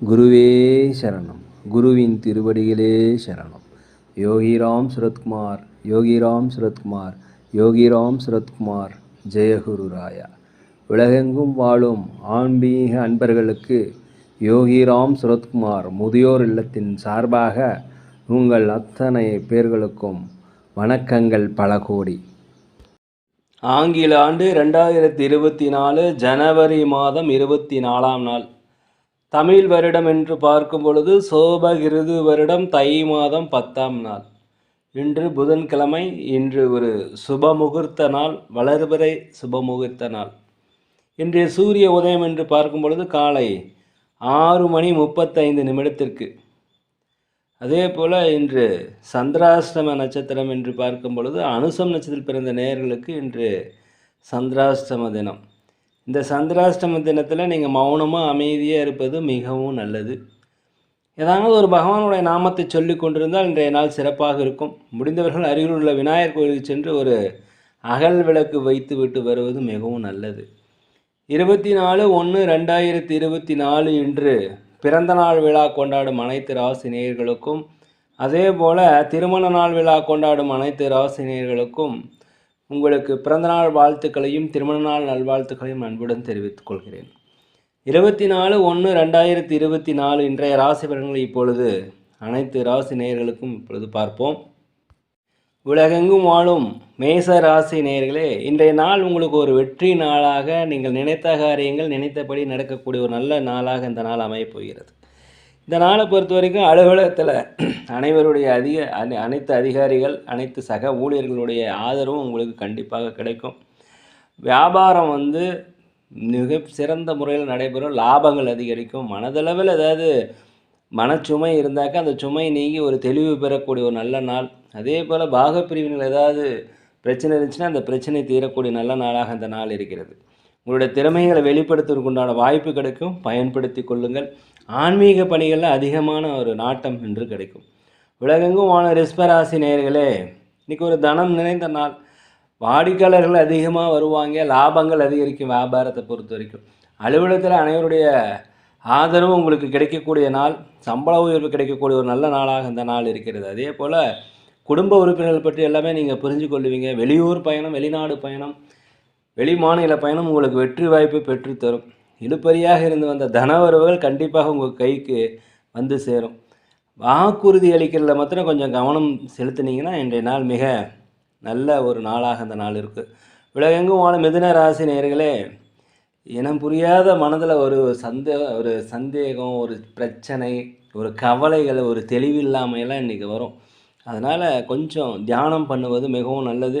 குருவே சரணம். குருவின் திருவடிகளே சரணம். யோகிராம் சுரத்குமார், யோகிராம் சுரத்குமார், யோகிராம் சுரத்குமார். ஜெயகுரு ராயா. உலகெங்கும் வாழும் ஆன்மீக அன்பர்களுக்கு யோகிராம் சுரத்குமார் முதியோர் இல்லத்தின் சார்பாக உங்கள் அத்தனை பேர்களுக்கும் வணக்கங்கள் பல கோடி. ஆங்கில ஆண்டு 2024 ஜனவரி மாதம் 24ஆம் நாள். தமிழ் வருடம் என்று பார்க்கும் பொழுது சோபகிருது வருடம் தை மாதம் 10ஆம் நாள். இன்று புதன்கிழமை. இன்று ஒரு சுபமுகூர்த்த நாள், வளர்பிறை சுபமுகூர்த்த நாள். இன்றைய சூரிய உதயம் என்று பார்க்கும் பொழுது காலை 6:35 அதே போல் இன்று சந்திராஷ்டம நட்சத்திரம் என்று பார்க்கும் பொழுது அனுசம் நட்சத்திரத்தில் பிறந்த நேயர்களுக்கு இன்று சந்திராஷ்டம தினம். இந்த சந்திராஷ்டம தினத்தில் நீங்கள் மௌனமாக அமைதியாக இருப்பது மிகவும் நல்லது. ஏதாவது ஒரு பகவானுடைய நாமத்தை சொல்லி கொண்டிருந்தால் இன்றைய நாள் சிறப்பாக இருக்கும். முடிந்தவர்கள் அருகில் உள்ள விநாயகர் கோயிலுக்கு சென்று ஒரு அகல் விளக்கு வைத்து விட்டு வருவது மிகவும் நல்லது. 24/1/2024 இன்று பிறந்த நாள் விழா கொண்டாடும் அனைத்து ராசி நேயர்களுக்கும், அதே போல் திருமண நாள் விழா கொண்டாடும் அனைத்து ராசி நேயர்களுக்கும் உங்களுக்கு பிறந்தநாள் வாழ்த்துக்களையும் திருமண நாள் நல்வாழ்த்துக்களையும் அன்புடன் தெரிவித்துக் கொள்கிறேன். 24/1/2024 இன்றைய ராசி பலன்களை இப்பொழுது அனைத்து ராசி நேயர்களுக்கும் இப்பொழுது பார்ப்போம். உலகெங்கும் வாழும் மேச ராசி நேயர்களே, இன்றைய நாள் உங்களுக்கு ஒரு வெற்றி நாளாக, நீங்கள் நினைத்த காரியங்கள் நினைத்தபடி நடக்கக்கூடிய ஒரு நல்ல நாளாக இந்த நாள் அமையப் போகிறது. இந்த நாளை பொறுத்த வரைக்கும் அலுவலகத்தில் அனைவருடைய அனைத்து அதிகாரிகள், அனைத்து சக ஊழியர்களுடைய ஆதரவும் உங்களுக்கு கண்டிப்பாக கிடைக்கும். வியாபாரம் மிக சிறந்த முறையில் நடைபெறும், லாபங்கள் அதிகரிக்கும். மனதளவில் ஏதாவது மனச்சுமை இருந்தாக்கா அந்த சுமை நீங்கி ஒரு தெளிவு பெறக்கூடிய ஒரு நல்ல நாள். அதே போல் பாகப்பிரிவினைகள் ஏதாவது பிரச்சனை இருந்துச்சுன்னா அந்த பிரச்சனை தீரக்கூடிய நல்ல நாளாக அந்த நாள் இருக்கிறது. உங்களுடைய திறமைகளை வெளிப்படுத்துவதற்கு உண்டான வாய்ப்பு கிடைக்கும், பயன்படுத்தி கொள்ளுங்கள். ஆன்மீக பணிகளில் அதிகமான ஒரு நாட்டம் என்று கிடைக்கும். உலகெங்கும் வாழ ரிஷபராசி நேயர்களே, இன்றைக்கி ஒரு தனம் நிறைந்த நாள். வாடிக்கையாளர்கள் அதிகமாக வருவாங்க, லாபங்கள் அதிகரிக்கும். வியாபாரத்தை பொறுத்த வரைக்கும் அலுவலகத்தில் அனைவருடைய ஆதரவு உங்களுக்கு கிடைக்கக்கூடிய நாள், சம்பள உயர்வு கிடைக்கக்கூடிய ஒரு நல்ல நாளாக இந்த நாள் இருக்கிறது. அதே போல் குடும்ப உறுப்பினர்கள் பற்றி எல்லாமே நீங்கள் புரிஞ்சு கொள்வீங்க. வெளியூர் பயணம், வெளிநாடு பயணம், வெளி மாநில பயணம் உங்களுக்கு வெற்றி வாய்ப்பை பெற்றுத்தரும். இழுபறியாக இருந்து வந்த தனவரவுகள் கண்டிப்பாக உங்கள் கைக்கு வந்து சேரும். வாக்குறுதி அளிக்கிறதுல மாத்திரம் கொஞ்சம் கவனம் செலுத்தினீங்கன்னா இன்றைய நாள் மிக நல்ல ஒரு நாளாக அந்த நாள் இருக்குது. உலகெங்கும் வாழும் மிதுன ராசி நேயர்களே, இனம் புரியாத மனதில் ஒரு சந்தேகம், ஒரு பிரச்சனை, ஒரு கவலைகள், ஒரு தெளிவில்லாமையெல்லாம் இன்றைக்கி வரும். அதனால் கொஞ்சம் தியானம் பண்ணுவது மிகவும் நல்லது.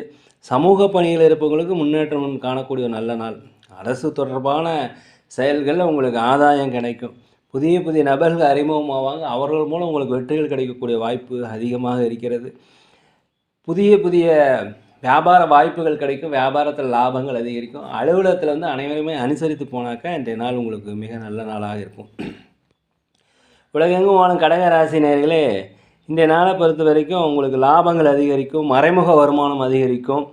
சமூக பணியில் இருப்பவங்களுக்கு முன்னேற்றம் காணக்கூடிய நல்ல நாள். அரசு தொடர்பான செயல்களில் உங்களுக்கு ஆதாயம் கிடைக்கும். புதிய புதிய நபர்கள் அறிமுகமாவாங்க, அவர்கள் மூலம் உங்களுக்கு வெற்றிகள் கிடைக்கக்கூடிய வாய்ப்பு அதிகமாக இருக்கிறது. புதிய புதிய வியாபார வாய்ப்புகள் கிடைக்கும், வியாபாரத்தில் லாபங்கள் அதிகரிக்கும். அலுவலகத்தில் அனைவருமே அனுசரித்து போனாக்கா இன்றைய நாள் உங்களுக்கு மிக நல்ல நாளாக இருக்கும். உலகெங்கும் வாழும் கடக ராசி நேயர்களே, இன்றைய நாளை பொறுத்த வரைக்கும் உங்களுக்கு லாபங்கள் அதிகரிக்கும், மறைமுக வருமானம் அதிகரிக்கும்.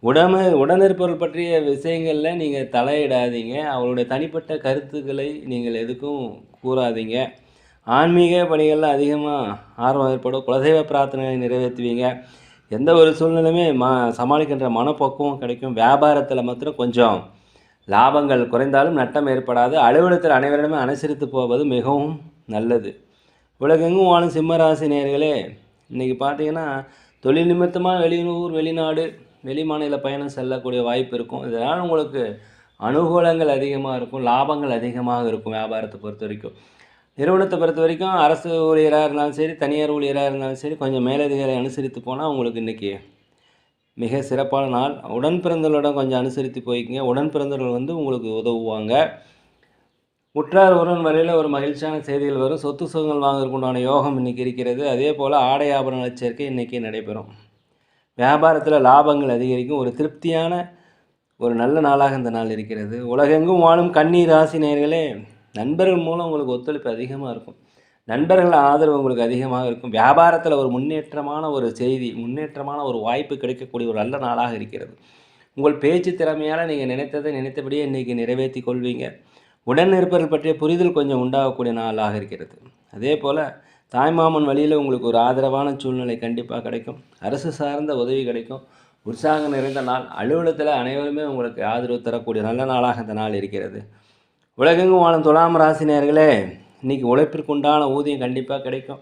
உடனிருப்பவர்கள் பற்றிய விஷயங்களில் நீங்கள் தலையிடாதீங்க, அவருடைய தனிப்பட்ட கருத்துக்களை நீங்கள் எதுக்கும் கூறாதீங்க. ஆன்மீக பணிகளில் அதிகமாக ஆர்வம் ஏற்படும். குலதெய்வ பிரார்த்தனைகளை நிறைவேற்றுவீங்க. எந்த ஒரு சூழ்நிலையுமே சமாளிக்கின்ற மனப்பக்குவம் கிடைக்கும். வியாபாரத்தில் மாத்திரம் கொஞ்சம் லாபங்கள் குறைந்தாலும் நட்டம் ஏற்படாது. அலுவலகத்தில் அனைவரிடமே அனுசரித்து போவது மிகவும் நல்லது. உலகெங்கும் வாழும் சிம்மராசி நேயர்களே, இன்றைக்கி பார்த்தீங்கன்னா தொழில் நிமித்தமாக வெளியூர், வெளிநாடு, வெளி மாநில பயணம் செல்லக்கூடிய வாய்ப்பு இருக்கும். இதனால் உங்களுக்கு அனுகூலங்கள் அதிகமாக இருக்கும், லாபங்கள் அதிகமாக இருக்கும். வியாபாரத்தை பொறுத்த வரைக்கும், நிறுவனத்தை பொறுத்த வரைக்கும் அரசு ஊழியராக இருந்தாலும் சரி, தனியார் ஊழியராக இருந்தாலும் சரி, கொஞ்சம் மேலதிகாரி அனுசரித்து போனால் உங்களுக்கு இன்றைக்கி மிக சிறப்பான நாள். உடன் பிறந்தவர்களிடம் கொஞ்சம் அனுசரித்து போய்க்குங்க. உடன் பிறந்தவர்கள் உங்களுக்கு உதவுவாங்க. உற்றார் உறவினர் வரையில் ஒரு மகிழ்ச்சியான செய்திகள் வரும். சொத்து சுகங்கள் வாங்குவதற்கு உண்டான யோகம் இன்றைக்கி இருக்கிறது. அதே போல் ஆடை ஆபரண சேர்க்கை இன்றைக்கி நடைபெறும். வியாபாரத்தில் லாபங்கள் அதிகரிக்கும். ஒரு திருப்தியான ஒரு நல்ல நாளாக இந்த நாள் இருக்கிறது. உலகெங்கும் வாழும் கன்னி ராசி நேயர்களே, நண்பர்கள் மூலம் உங்களுக்கு ஒத்துழைப்பு அதிகமாக இருக்கும். நண்பர்கள் ஆதரவு உங்களுக்கு அதிகமாக இருக்கும். வியாபாரத்தில் ஒரு முன்னேற்றமான ஒரு செய்தி, முன்னேற்றமான ஒரு வாய்ப்பு கிடைக்கக்கூடிய ஒரு நல்ல நாளாக இருக்கிறது. உங்கள் பேச்சு திறமையால் நீங்கள் நினைத்ததை நினைத்தபடியே இன்றைக்கி நிறைவேற்றி கொள்வீங்க. உடன் இருப்பவர்கள் பற்றிய புரிதல் கொஞ்சம் உண்டாகக்கூடிய நாளாக இருக்கிறது. அதே போல் தாய்மாமன் வழியில் உங்களுக்கு ஒரு ஆதரவான சூழ்நிலை கண்டிப்பாக கிடைக்கும். அரசு சார்ந்த உதவி கிடைக்கும். உற்சாகம் நிறைந்த நாள். அலுவலகத்தில் அனைவருமே உங்களுக்கு ஆதரவு தரக்கூடிய நல்ல நாளாக இந்த நாள் இருக்கிறது. உலகெங்கும் வாழும் துலாம் ராசி நேயர்களே, இன்றைக்கி உழைப்பிற்குண்டான ஊதியம் கண்டிப்பாக கிடைக்கும்.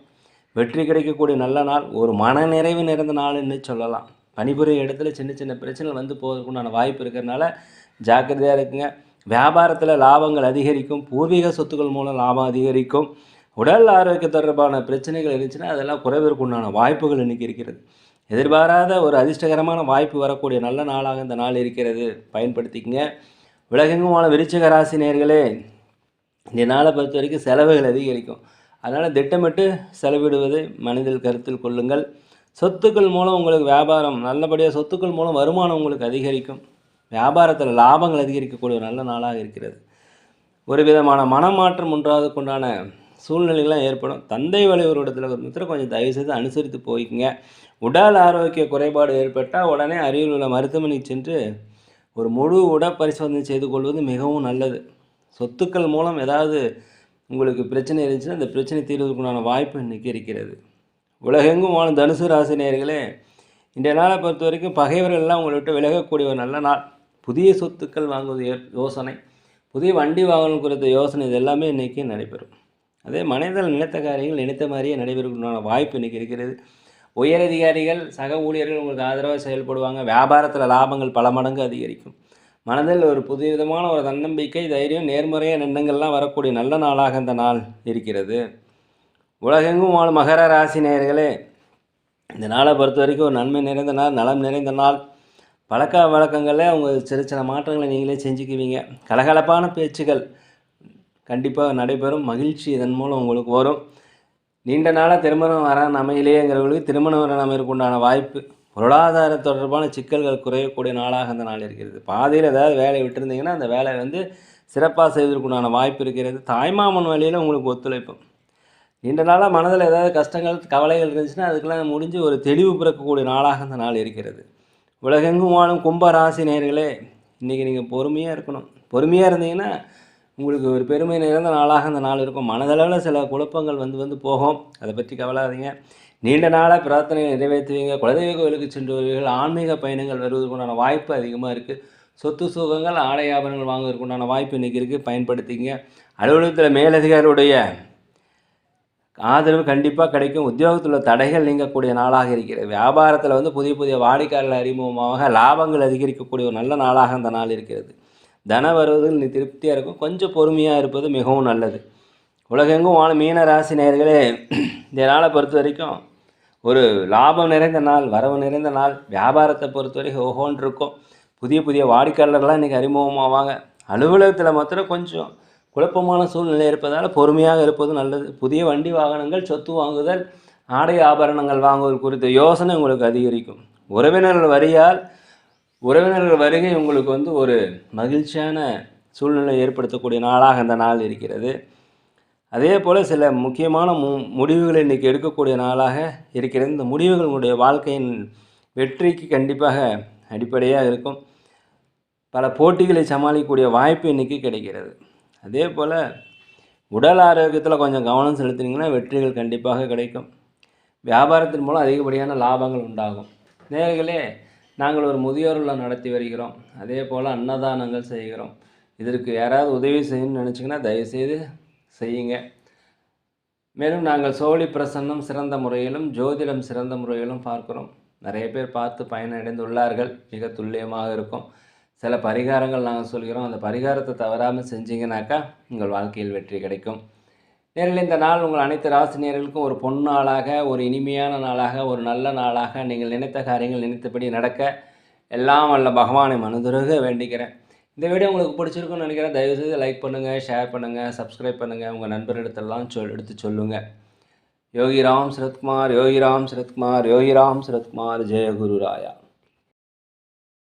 வெற்றி கிடைக்கக்கூடிய நல்ல நாள். ஒரு மன நிறைவு நிறைந்த நாள்னு சொல்லலாம். பணிபுரியும் இடத்துல சின்ன சின்ன பிரச்சனைகள் வந்து போவதற்குண்டான வாய்ப்பு இருக்கிறதுனால ஜாக்கிரதையாக இருக்குங்க. வியாபாரத்தில் லாபங்கள் அதிகரிக்கும். பூர்வீக சொத்துக்கள் மூலம் லாபம் அதிகரிக்கும். உடல் ஆரோக்கிய தொடர்பான பிரச்சனைகள் இருந்துச்சுன்னா அதெல்லாம் குறைவதற்குண்டான வாய்ப்புகள் இன்றைக்கி இருக்கிறது. எதிர்பாராத ஒரு அதிர்ஷ்டகரமான வாய்ப்பு வரக்கூடிய நல்ல நாளாக இந்த நாள் இருக்கிறது. பயன்படுத்திக்கங்க. உலகெங்கும் வாழும் விருச்சிக ராசி நேயர்களே, இந்த நாளை பொறுத்த வரைக்கும் செலவுகள் அதிகரிக்கும். அதனால் திட்டமிட்டு செலவிடுவதை மனதில் கருத்தில் கொள்ளுங்கள். சொத்துக்கள் மூலம் உங்களுக்கு வியாபாரம் நல்லபடியாக சொத்துக்கள் மூலம் வருமானம் உங்களுக்கு அதிகரிக்கும். வியாபாரத்தில் லாபங்கள் அதிகரிக்கக்கூடிய ஒரு நல்ல நாளாக இருக்கிறது. ஒரு விதமான மனமாற்றம் உண்டாவதுக்குண்டான சூழ்நிலைகள்லாம் ஏற்படும். தந்தை வழி ஒரு இடத்துல கொஞ்சம் தயவுசெய்து அனுசரித்து போய்க்குங்க. உடல் ஆரோக்கிய குறைபாடு ஏற்பட்டால் உடனே அருகில் உள்ள மருத்துவமனைக்கு சென்று ஒரு முழு உடற்பரிசோதனை செய்து கொள்வது மிகவும் நல்லது. சொத்துக்கள் மூலம் ஏதாவது உங்களுக்கு பிரச்சனை இருந்துச்சுன்னா அந்த பிரச்சனை தீர்வதற்குண்டான வாய்ப்பு இன்றைக்கி இருக்கிறது. உலகெங்கும் வாழும் தனுசு ராசி நேயர்களே, இன்றைய நாளை பொறுத்த வரைக்கும் பகைவர்கள்லாம் உங்களை விட்டு விலகக்கூடிய ஒரு நல்ல நாள். புதிய சொத்துக்கள் வாங்குவது யோசனை, புதிய வண்டி வாங்கணும் குறித்த யோசனை, இது எல்லாமே இன்றைக்கி நடைபெறும். அதே மனிதர்கள் நினைத்த காரியங்கள் நினைத்த மாதிரியே நடைபெறக்கூடிய வாய்ப்பு இன்றைக்கி இருக்கிறது. உயரதிகாரிகள் சக ஊழியர்கள் உங்களுக்கு ஆதரவாக செயல்படுவாங்க. வியாபாரத்தில் லாபங்கள் பல மடங்கு அதிகரிக்கும். மனதில் ஒரு புதிய விதமான ஒரு தன்னம்பிக்கை, தைரியம், நேர்மறையான எண்ணங்கள்லாம் வரக்கூடிய நல்ல நாளாக இந்த நாள் இருக்கிறது. உலகெங்கும் வாழும் மகர ராசி நேயர்களே, இந்த நாளை பொறுத்த வரைக்கும் ஒரு நன்மை நிறைந்த நாள், நலம் நிறைந்த நாள். பழக்க வழக்கங்களில் அவங்க சிறு சில மாற்றங்களை நீங்களே செஞ்சுக்குவீங்க. கலகலப்பான பேச்சுகள் கண்டிப்பாக நடைபெறும். மகிழ்ச்சி இதன் மூலம் உங்களுக்கு வரும். நீண்ட நாளாக திருமணம் அமையலையேங்கிறவங்களுக்கு திருமணம் அமையறதுக்குண்டான வாய்ப்பு. பொருளாதார தொடர்பான சிக்கல்கள் குறையக்கூடிய நாளாக அந்த நாள் இருக்கிறது. பாதியில் ஏதாவது வேலையை விட்டுருந்தீங்கன்னா அந்த வேலை சிறப்பாக செய்வதற்குண்டான வாய்ப்பு இருக்கிறது. தாய்மாமன் வழியில் உங்களுக்கு ஒத்துழைப்பும். நீண்ட நாளாக மனதில் ஏதாவது கஷ்டங்கள் கவலைகள் இருந்துச்சுன்னா அதுக்கெல்லாம் முடிஞ்சு ஒரு தெளிவு பிறக்கக்கூடிய நாளாக அந்த நாள் இருக்கிறது. உலகெங்கும் வாழும் கும்ப ராசி நேயர்களே, இன்றைக்கி நீங்கள் பொறுமையாக இருக்கணும். பொறுமையாக இருந்தீங்கன்னா உங்களுக்கு ஒரு பெருமை நிறைந்த நாளாக அந்த நாள் இருக்கும். மனதளவில் சில குழப்பங்கள் வந்து போகும். அதை பற்றி கவலாதீங்க. நீண்ட நாளாக பிரார்த்தனையை நிறைவேற்றுவீங்க. குலதெய்வ கோவிலுக்கு சென்று வருவீர்கள். ஆன்மீக பயணங்கள் வருவதற்குண்டான வாய்ப்பு அதிகமாக இருக்குது. சொத்து சுகங்கள் ஆடை ஆபரணங்கள் வாங்குவதற்குண்டான வாய்ப்பு இன்றைக்கி இருக்குது. பயன்படுத்திங்க. அலுவலகத்தில் மேலதிகாரியுடைய ஆதரவு கண்டிப்பாக கிடைக்கும். உத்தியோகத்தில் தடைகள் நீங்கக்கூடிய நாளாக இருக்கிறது. வியாபாரத்தில் புதிய புதிய வாடிக்கையாளர்கள் அறிமுகமாக லாபங்கள் அதிகரிக்கக்கூடிய ஒரு நல்ல நாளாக அந்த நாள் இருக்கிறது. தன வருவதில் திருப்தியாக இருக்கும். கொஞ்சம் பொறுமையாக இருப்பது மிகவும் நல்லது. உலகெங்கும் வாழும் மீன ராசி நேயர்களே, இந்த நாளை பொறுத்த வரைக்கும் ஒரு லாபம் நிறைந்த நாள், வரவு நிறைந்த நாள். வியாபாரத்தை பொறுத்த வரைக்கும் ஓஹோன்னு இருக்கும். புதிய புதிய வாடிக்கையாளர்கள்லாம் இன்றைக்கி அறிமுகமாவாங்க. அலுவலகத்தில் மாத்திரம் கொஞ்சம் குழப்பமான சூழ்நிலை இருப்பதால் பொறுமையாக இருப்பது நல்லது. புதிய வண்டி வாகனங்கள், சொத்து வாங்குதல், ஆடை ஆபரணங்கள் வாங்குவது குறித்த யோசனை உங்களுக்கு அதிகரிக்கும். உறவினர்கள் வருகை உங்களுக்கு ஒரு மகிழ்ச்சியான சூழ்நிலை ஏற்படுத்தக்கூடிய நாளாக அந்த நாள் இருக்கிறது. அதே போல் சில முக்கியமான முடிவுகளை இன்றைக்கி எடுக்கக்கூடிய நாளாக இருக்கிறது. இந்த முடிவுகள் உங்களுடைய வாழ்க்கையின் வெற்றிக்கு கண்டிப்பாக அடிப்படையாக இருக்கும். பல போட்டிகளை சமாளிக்கக்கூடிய வாய்ப்பு இன்றைக்கி கிடைக்கிறது. அதே போல் உடல் ஆரோக்கியத்தில் கொஞ்சம் கவனம் செலுத்தினீங்கன்னா வெற்றிகள் கண்டிப்பாக கிடைக்கும். வியாபாரத்தின் மூலம் அதிகப்படியான லாபங்கள் உண்டாகும். நேயர்களே, நாங்கள் ஒரு முதியோர் இல்லம் நடத்தி வருகிறோம். அதே போல் அன்னதானங்கள் செய்கிறோம். இதற்கு யாராவது உதவி செய்யணும்னு நினச்சிங்கன்னா தயவுசெய்து செய்யுங்க. மேலும் நாங்கள் சோழி பிரசன்னம் சிறந்த முறையிலும் ஜோதிடம் சிறந்த முறையிலும் பார்க்குறோம். நிறைய பேர் பார்த்து பயனடைந்துள்ளார்கள். மிக துல்லியமாக இருக்கும். சில பரிகாரங்கள் நாங்கள் சொல்கிறோம். அந்த பரிகாரத்தை தவறாமல் செஞ்சீங்கன்னாக்கா உங்கள் வாழ்க்கையில் வெற்றி கிடைக்கும். நேரில் இந்த நாள் உங்கள் அனைத்து ராசினியர்களுக்கும் ஒரு பொன்னாளாக, ஒரு இனிமையான நாளாக, ஒரு நல்ல நாளாக, நீங்கள் நினைத்த காரியங்கள் நினைத்தபடி நடக்க எல்லாம் வல்ல பகவானை மனதுருக வேண்டிக்கிறேன். இந்த வீடியோ உங்களுக்கு பிடிச்சிருக்குன்னு நினைக்கிறேன். தயவுசெய்து லைக் பண்ணுங்கள், ஷேர் பண்ணுங்கள், சப்ஸ்கிரைப் பண்ணுங்கள். உங்கள் நண்பர்களிடத்தெல்லாம் எடுத்து சொல்லுங்கள். யோகிராம் சரத்குமார், யோகிராம் சரத்குமார், யோகிராம் சரத்குமார். ஜெய குரு ராயா.